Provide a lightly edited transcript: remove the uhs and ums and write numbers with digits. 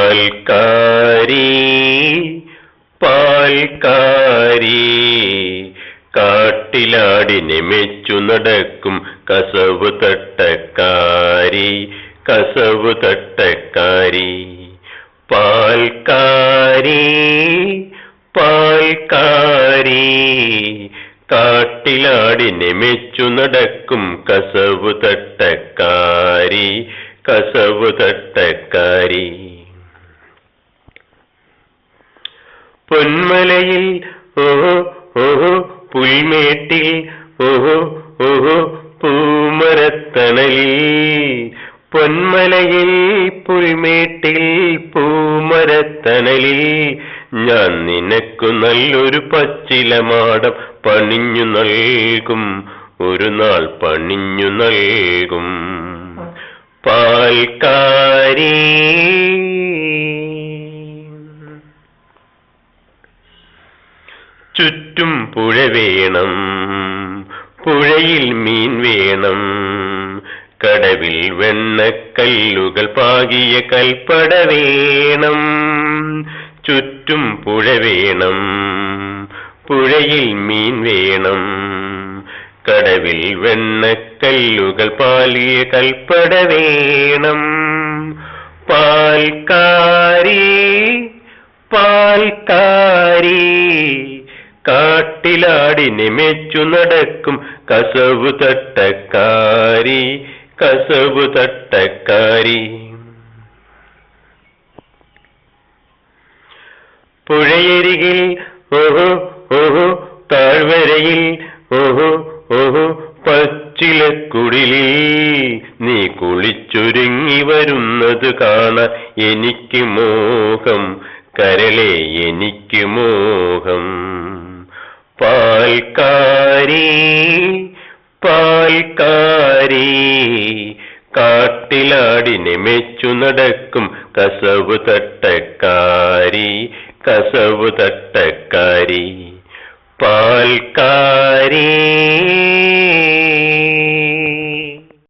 പാൽക്കാരി പാൽക്കാരി കാട്ടിലാടിനെ മെച്ചു നടക്കും കസവു തട്ടക്കാരി കസവു തട്ടക്കാരി പാൽക്കാരി പാൽക്കാരി കാട്ടിലാടിനെ മെച്ചു നടക്കും കസവു തട്ടക്കാരി കസവു തട്ടക്കാരി പൊന്മലയിൽ ഓഹോ ഓഹോ പുൽമേട്ടിൽ ഓഹോ ഓഹോ പൂമരത്തണലിൽ പൊന്മലയിൽ പുൽമേട്ടിൽ പൂമരത്തണലിൽ ഞാൻ നിനക്കു നല്ലൊരു പച്ചിലമാടം പണിഞ്ഞു നൽകും ഒരു നാൾ പണിഞ്ഞു നൽകും പാൽക്കാരി ചുറ്റും പുഴ വേണം പുഴയിൽ മീൻ വേണം കടവിൽ വെണ്ണക്കല്ലുകൾ പാകിയ കൽപ്പട വേണം ചുറ്റും പുഴ വേണം പുഴയിൽ മീൻ വേണം കടവിൽ വെണ്ണക്കല്ലുകൾ പാലിയ കൽപ്പട വേണം പാൽക്കാരി പാൽക്കാരി കാട്ടിലാടിനെ മെച്ചു നടക്കും കസവു തട്ടക്കാരി കസവു തട്ടക്കാരി പുഴയരികിൽ ഓഹോ ഓഹോ താഴ്വരയിൽ ഓഹോ ഓഹോ പച്ചിലക്കുടിലിൽ നീ കുളിച്ചൊരുങ്ങി വരുന്നത് കാണാൻ എനിക്ക് മോഹം കരളെ എനിക്ക് മോഹം പാൽക്കാരി പാൽക്കാരി കാട്ടിലാടിനെ മെച്ചു നടക്കും കസവു തട്ടക്കാരി കസവു തട്ടക്കാരി പാൽക്കാരി